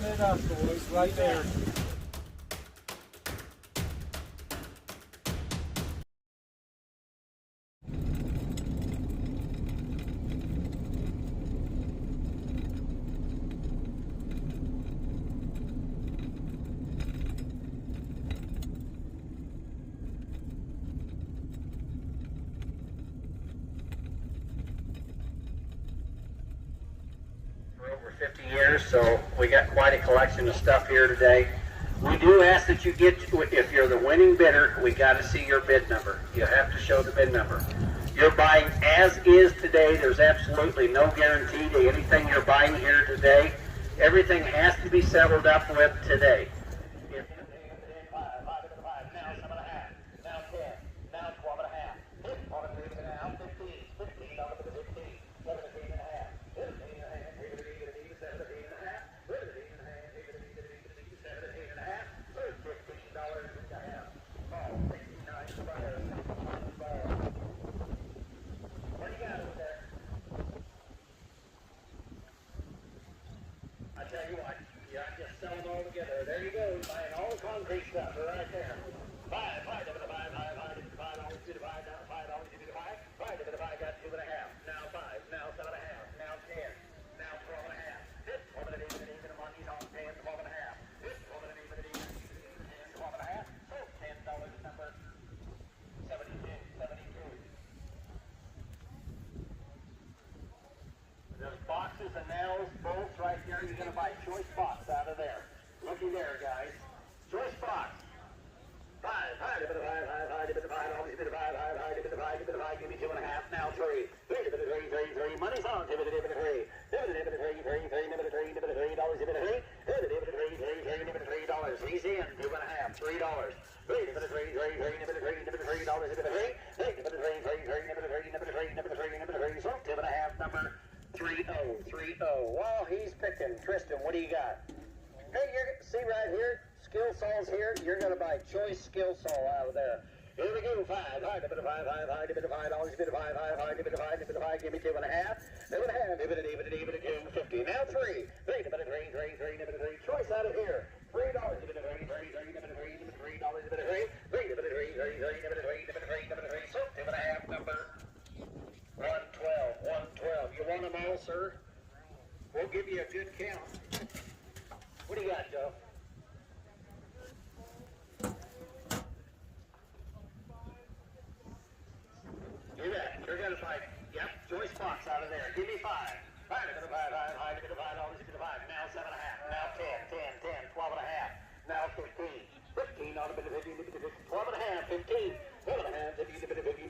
it up, boys, right there. Over 50 years, so we got quite a collection of stuff here today. We do ask that you get, if you're the winning bidder, we got to see your bid number. You have to show the bid number. You're buying as is today. There's absolutely no guarantee to anything you're buying here today. Everything has to be settled up with today. Sell them all together. There you go. Buying all the concrete stuff right there. Five, always $2 now $5, got 2.5. Now 5, now 7.5, now 10, now 12.5. This woman and even money's on 10, 12.5. This woman and even 10, 12.5. So $10 number 72. There's boxes and nails, bolts right there. You're gonna buy choice box out of there. Looky there, guys. Choice box. 5, give me 2.5, now 3. 3, money's on, $3. He's in, $2.5, $3. So $2.5, number 30. Well, he's picking. Tristan, what do you got? Hey, see right here, skill saws here. You're going to buy choice skill saw out of there. Here we go, 5, give me 2.5. Now 3, choice out of here. $3. So $2.5, number 112. You want them all, sir? We'll give you a good count. What do you got, Joe? You bet. You're going to buy, yep, choice box out of there. Give me 5. Now 7.5. Now 10, 12.5. Now 15. 15 on a bit of 15, 12.5, 15. 12.5, $15, $15, 15.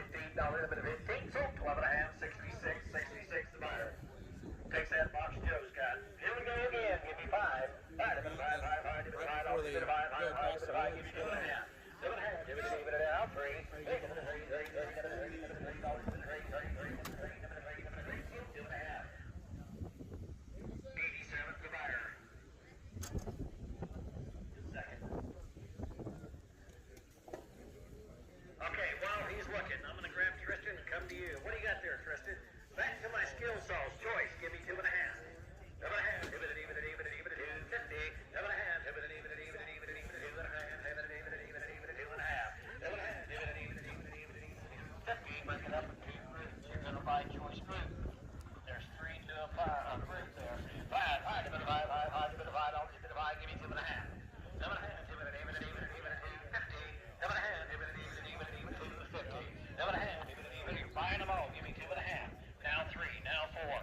15, so 12.5, 66 the buyer. Takes that box Joe's got. Here we go again. Give me 5. Give me 5, give me 2.5. 7.5, give it out. 3. Okay, while he's looking, I'm going to grab Tristan and come to you. What do you got there, Tristan? Back to my skill saws. Choice, give me 2.5. 7.5, 50. 7.5, 50, break it up in 2 groups. You're going to buy choice group. There's 3 to a 5 group there. 5, give me 2.5. 7.5, 50. Buying them all. Give me 2.5. Now 3. Now 4.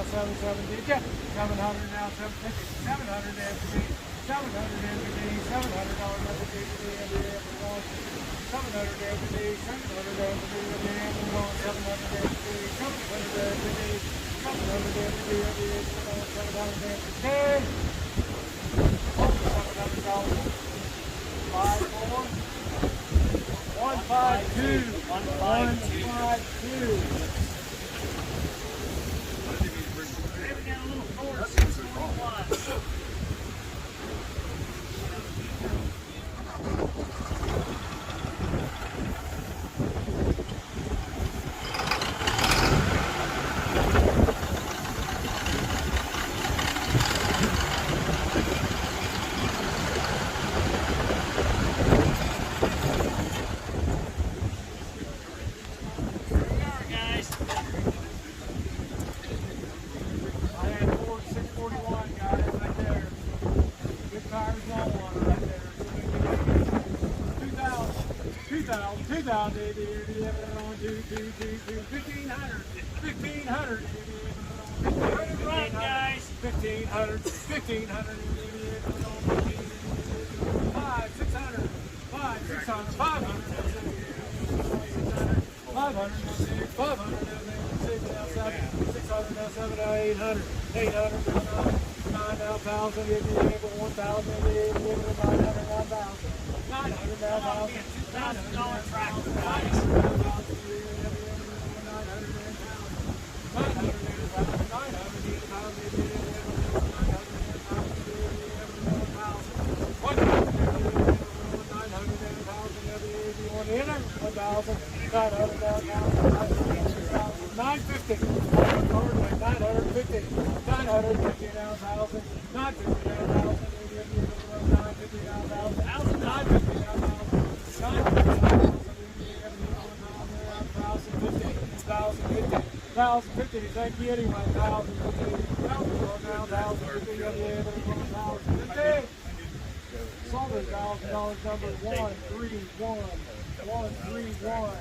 now 77, did ya? 700 now 750, 700 every day, 700 every day, $700 every day, every day, 700 every day, 700 every day, every day, 700 every day, 700 every day, 700 every day, every day, 700 every day. $700. 5-4. 152. 152. Maybe got a little forward 641. Guys. 2,000, 1,500, 1,500, 1,500, Run, guys. 1,500, 1,500, 5, 600, 5, 600, 500, 500, 500, 600, 7, 800, 800, 9,000, 1,000, 900, 9,000, $2,000 tractor, guys. 950, 950, 950 now, 1,000, 950 now, 1,000, 950 now, 1,000, 950 now, 1,050, thank you anyway, 1,050, 1,050, Sold $1,000 number 131, 131.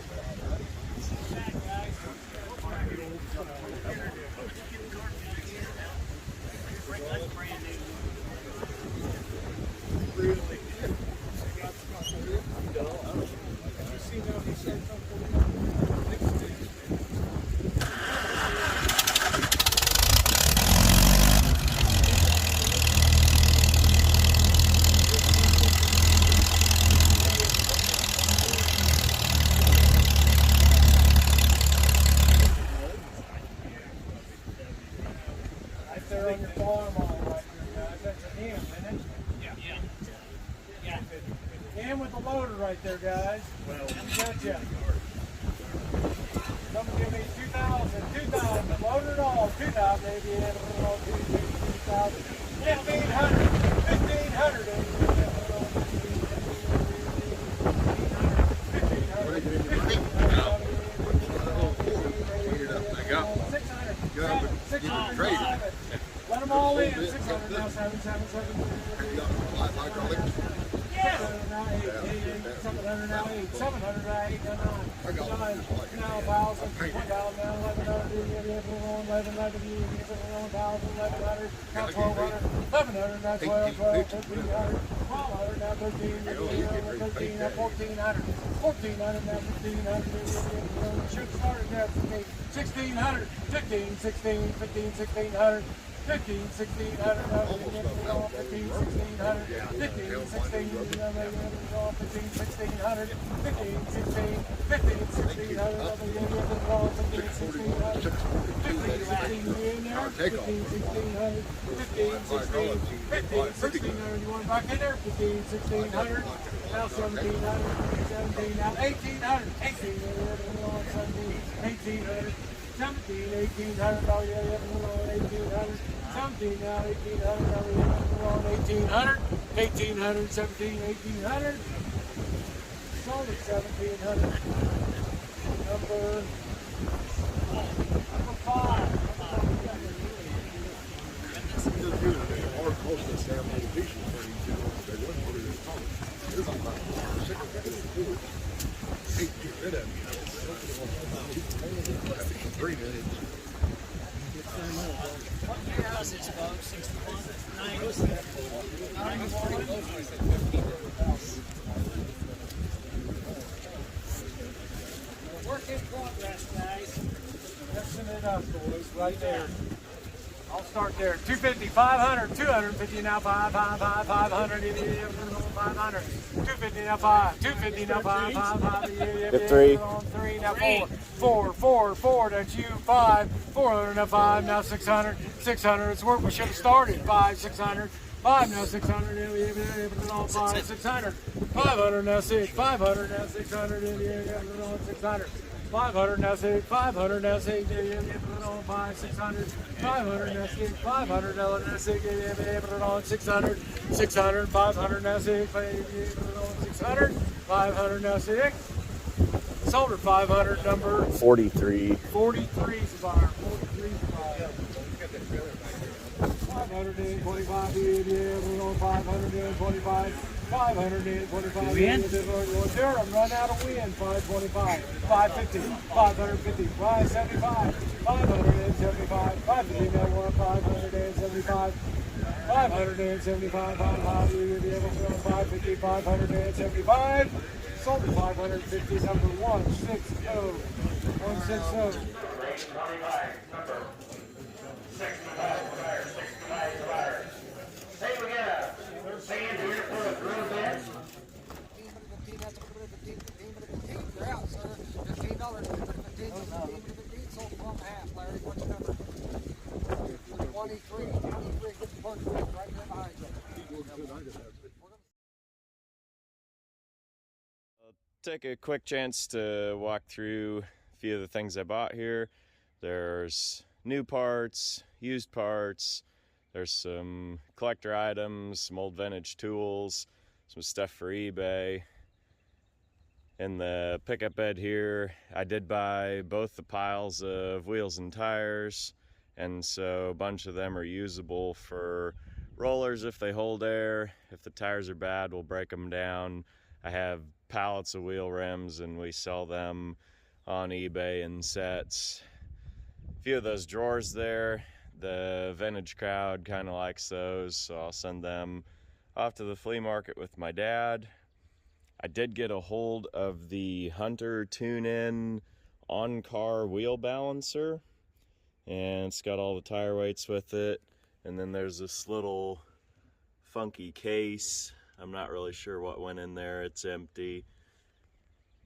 They're on your farm on right here, guys. That's an M, isn't it? Yeah. M with the loader right there, guys. Well, gotcha. Someone give me 2,000, 2,000, load it all, 2,000, maybe 2,000, 1,500, 1,500, Let them all in. 600 now, 777. 700 now, 8, 700 now, 8, 700 now, 8, 9, now 1,000, 1,000 now, 1,100, 11, 1,000, 1,100, now 1,200, 1,100 now, 12, 1,300, 1,200 now, 13, 13 now, 1,400, 1,400 now, 1,500, should have started there for me, 1,600, 15, 16, 15, 1,600, 15, 1,600, 15, 1,600, 15, 1,600, 15, 1,600, 15, 16, 15, 1,600, 1,600, you want back in there? 15, 1,600, now 1,700, 17, now 1,800, 1,800, 17, 1,800, oh yeah, 1,800, 17 now, 1,800, now we're on 1,800, 1,800, 17, 1,800, sold at 1,700, number 5. Work in progress, guys. Mixing it up, boys, right there. I'll start there. 250, 500, 250 now, 500, 500, 250 now, 5, 250 now, 5, 3. 3 now, 4, that's you, 5, 400 now, 5, now 600, 600, it's work we should have started, 5, 600, 5 now, 600, 5, 600, 500 now, 6, 500 now, 600, 600. 500 now 6, 500 now 6, 5, 600, 500 now 6, 500 now 6, 600, 600, 500 now 6, 600, 500 now 6, sold her 500, number 43. 43 is the buyer, 43 is the buyer. 525, 525, 525. Win? Durham, run out of win. 525. 550. 550. 575. 575. 550. Now one. 575. 575. How do you be able to run 550? 575. Sold to 550. Number 160. 160. Hey, we got a sand here for a drill bit. Take a quick chance to walk through a few of the things I bought here. There's new parts, used parts, there's some collector items, some old vintage tools, some stuff for eBay. In the pickup bed here, I did buy both the piles of wheels and tires, and so a bunch of them are usable for rollers if they hold air. If the tires are bad, we'll break them down. I have pallets of wheel rims and we sell them on eBay in sets. A few of those drawers there, the vintage crowd kind of likes those, so I'll send them off to the flea market with my dad. I did get a hold of the Hunter tune-in on-car wheel balancer, and it's got all the tire weights with it. And then there's this little funky case. I'm not really sure what went in there. It's empty.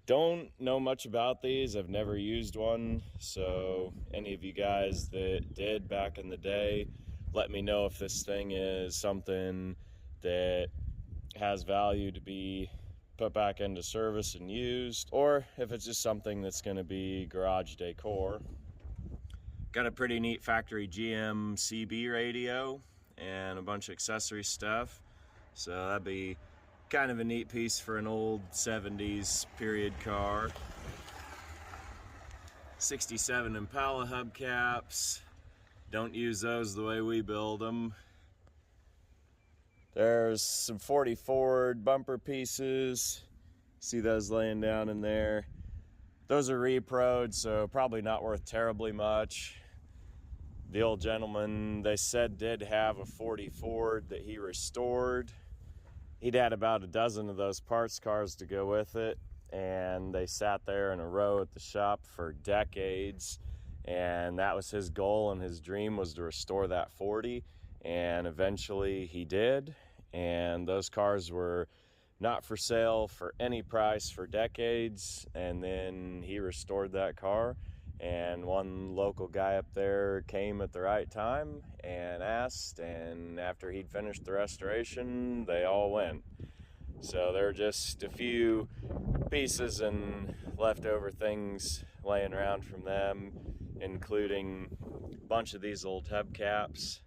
Don't know much about these. I've never used one, so any of you guys that did back in the day, let me know if this thing is something that has value to be put back into service and used, or if it's just something that's going to be garage decor. Got a pretty neat factory GM CB radio and a bunch of accessory stuff, so that'd be kind of a neat piece for an old 70s period car. 67 Impala hubcaps. Don't use those the way we build them. There's some 40 Ford bumper pieces. See those laying down in there. Those are repro'd, so probably not worth terribly much. The old gentleman, they said, did have a 40 Ford that he restored. He'd had about a dozen of those parts cars to go with it, and they sat there in a row at the shop for decades, and that was his goal and his dream, was to restore that 40, and eventually he did. And those cars were not for sale for any price for decades, and then he restored that car, and one local guy up there came at the right time and asked, and after he'd finished the restoration, they all went. So there are just a few pieces and leftover things laying around from them, including a bunch of these old hubcaps,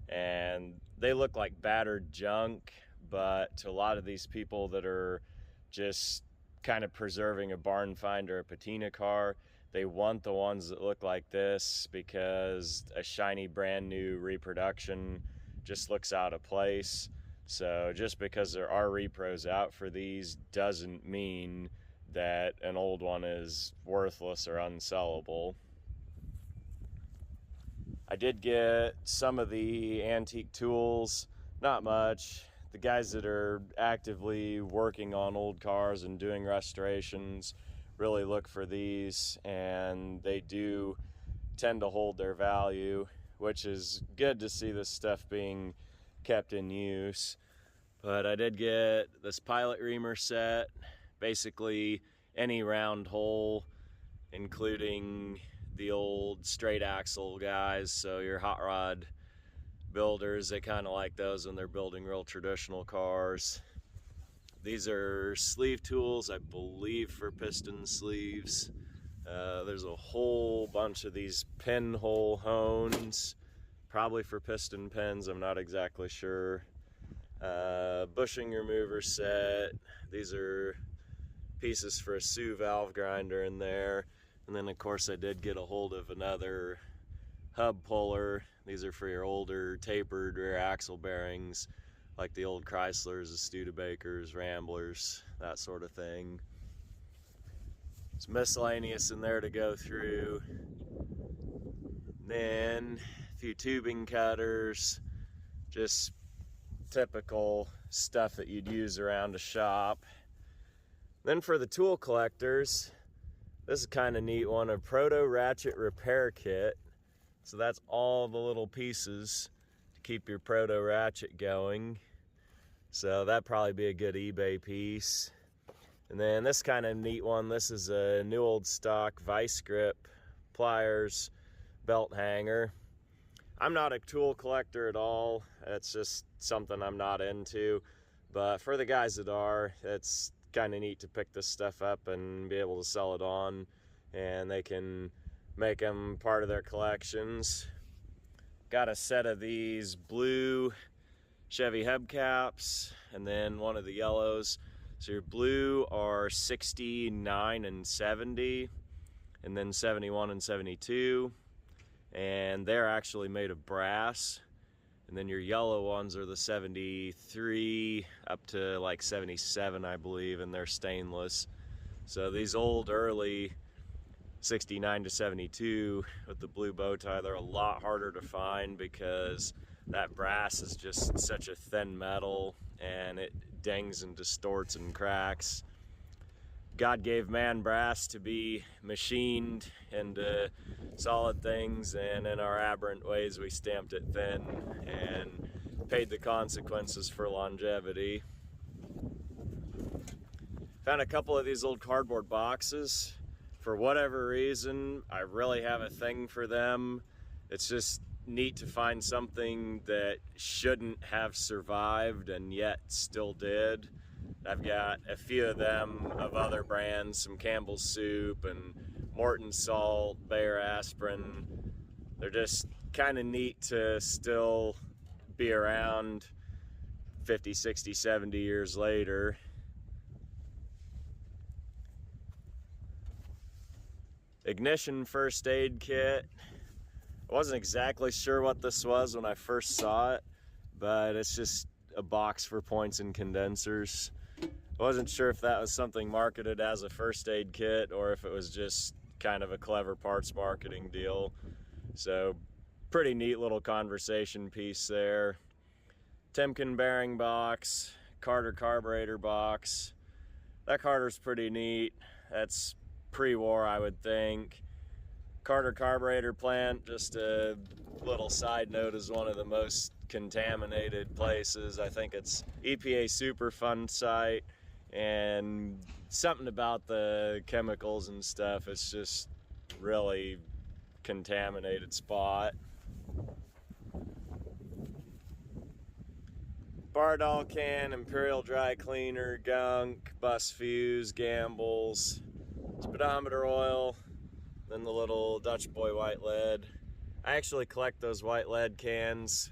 and they look like battered junk, but to a lot of these people that are just kind of preserving a barn find or a patina car, they want the ones that look like this because a shiny brand new reproduction just looks out of place. So just because there are repros out for these doesn't mean that an old one is worthless or unsellable. I did get some of the antique tools, not much. The guys that are actively working on old cars and doing restorations really look for these, and they do tend to hold their value, which is good to see this stuff being kept in use. But I did get this pilot reamer set, basically any round hole, including the old straight axle guys, so your hot rod builders, they kind of like those when they're building real traditional cars. These are sleeve tools, I believe, for piston sleeves. There's a whole bunch of these pinhole hones, probably for piston pins, I'm not exactly sure. Bushing remover set. These are pieces for a Sioux valve grinder in there. And then of course I did get a hold of another hub puller. These are for your older tapered rear axle bearings like the old Chryslers, the Studebakers, Ramblers, that sort of thing. It's miscellaneous in there to go through. Then a few tubing cutters, just typical stuff that you'd use around a shop. Then for the tool collectors, this is kind of neat one, a proto ratchet repair kit. So that's all the little pieces to keep your proto ratchet going. So that'd probably be a good eBay piece. And then this kind of neat one, this is a new old stock vice grip pliers belt hanger. I'm not a tool collector at all. It's just something I'm not into. But for the guys that are, it's kind of neat to pick this stuff up and be able to sell it on. And they can make them part of their collections. Got a set of these blue Chevy hubcaps and then one of the yellows. So your blue are 69 and 70, and then 71 and 72. And they're actually made of brass. And then your yellow ones are the 73 up to like 77, I believe, and they're stainless. So these old early 69 to 72 with the blue bow tie, they're a lot harder to find because that brass is just such a thin metal and it dings and distorts and cracks. God gave man brass to be machined into solid things, and in our aberrant ways we stamped it thin and paid the consequences for longevity. Found a couple of these old cardboard boxes. For whatever reason, I really have a thing for them. It's just neat to find something that shouldn't have survived and yet still did. I've got a few of them of other brands, some Campbell's Soup and Morton Salt, Bayer Aspirin. They're just kind of neat to still be around 50, 60, 70 years later. Ignition first aid kit. I wasn't exactly sure what this was when I first saw it, but it's just a box for points and condensers. I wasn't sure if that was something marketed as a first aid kit or if it was just kind of a clever parts marketing deal. So pretty neat little conversation piece there. Timken bearing box, Carter carburetor box. That Carter's pretty neat. That's pre-war, I would think. Carter carburetor plant, just a little side note, is one of the most contaminated places. I think it's EPA Superfund site, and something about the chemicals and stuff, it's just really contaminated spot. Bardol can, Imperial dry cleaner, gunk, bus fuse, Gambles, speedometer oil, then the little Dutch boy white lead. I actually collect those white lead cans,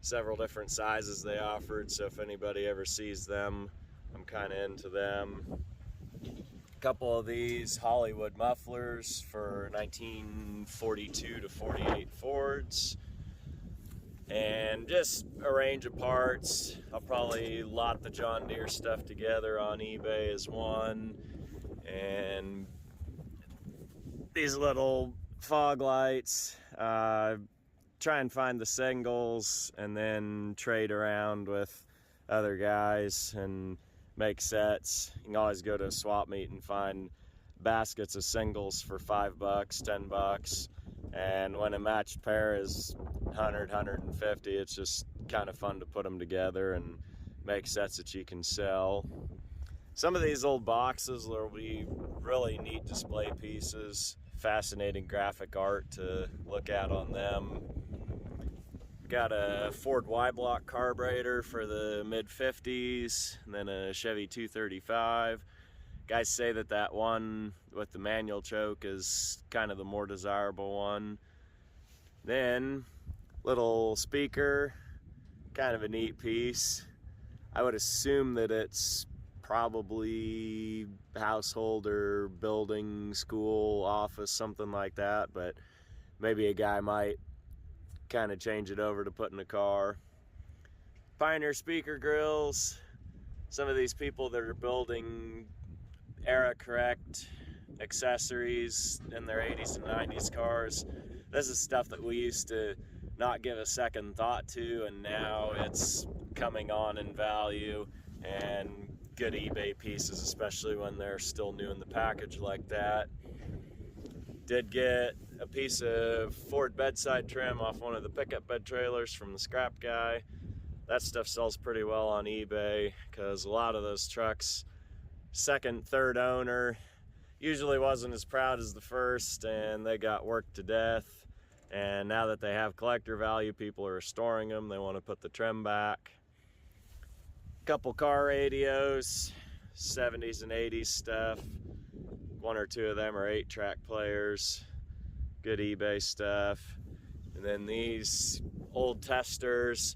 several different sizes they offered, so if anybody ever sees them, I'm kind of into them. A couple of these Hollywood mufflers for 1942 to 48 Fords. And just a range of parts. I'll probably lot the John Deere stuff together on eBay as one. And these little fog lights, try and find the singles and then trade around with other guys and make sets. You can always go to a swap meet and find baskets of singles for $5, $10, and when a matched pair is 100, 150, it's just kind of fun to put them together and make sets that you can sell. Some of these old boxes will be really neat display pieces, fascinating graphic art to look at on them. Got a Ford Y-block carburetor for the mid-50s, and then a Chevy 235. Guys say that that one with the manual choke is kind of the more desirable one. Then, little speaker, kind of a neat piece. I would assume that it's probably household or building, school, office, something like that, but maybe a guy might kind of change it over to put in a car. Pioneer speaker grills. Some of these people that are building era correct accessories in their 80s and 90s cars, this is stuff that we used to not give a second thought to, and now it's coming on in value, and good eBay pieces, especially when they're still new in the package like that. Did get a piece of Ford bedside trim off one of the pickup bed trailers from the scrap guy. That stuff sells pretty well on eBay because a lot of those trucks, second, third owner, usually wasn't as proud as the first, and they got worked to death. And now that they have collector value, people are restoring them. They want to put the trim back. Couple car radios, 70s and 80s stuff. One or two of them are 8-track players. Good eBay stuff. And then these old testers.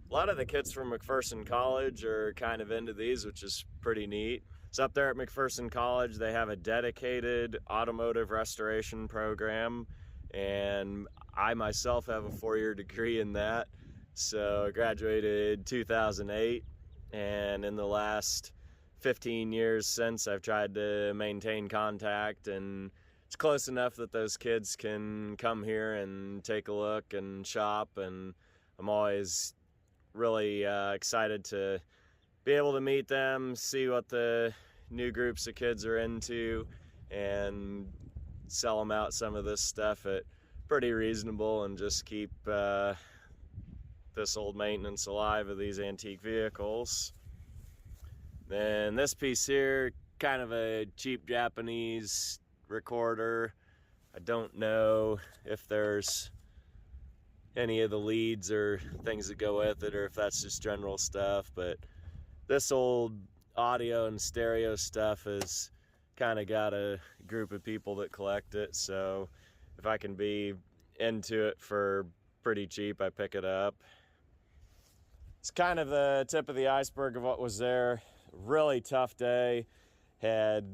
A lot of the kids from McPherson College are kind of into these, which is pretty neat. So up there at McPherson College, they have a dedicated automotive restoration program, and I myself have a 4-year degree in that. So I graduated 2008, and in the last 15 years since, I've tried to maintain contact, and it's close enough that those kids can come here and take a look and shop, and I'm always really excited to be able to meet them, see what the new groups of kids are into, and sell them out some of this stuff at pretty reasonable, and just keep this old maintenance alive of these antique vehicles. Then this piece here, kind of a cheap Japanese recorder. I don't know if there's any of the leads or things that go with it, or if that's just general stuff, but this old audio and stereo stuff has kind of got a group of people that collect it, so if I can be into it for pretty cheap, I pick it up. It's kind of the tip of the iceberg of what was there. Really tough day. Had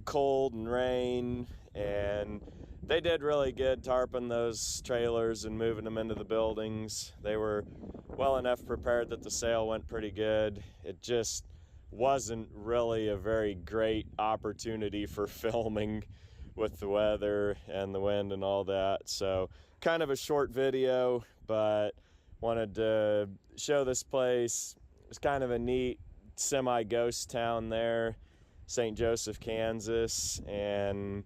cold and rain, and they did really good tarping those trailers and moving them into the buildings. They were well enough prepared that the sale went pretty good. It just wasn't really a very great opportunity for filming with the weather and the wind and all that. So kind of a short video, but wanted to show this place. It's kind of a neat semi-ghost town there, St. Joseph, Kansas, and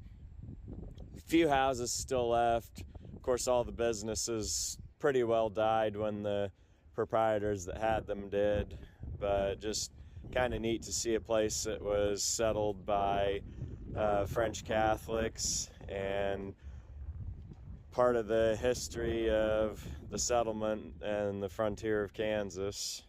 a few houses still left. Of course, all the businesses pretty well died when the proprietors that had them did, but just kind of neat to see a place that was settled by French Catholics, and part of the history of the settlement and the frontier of Kansas.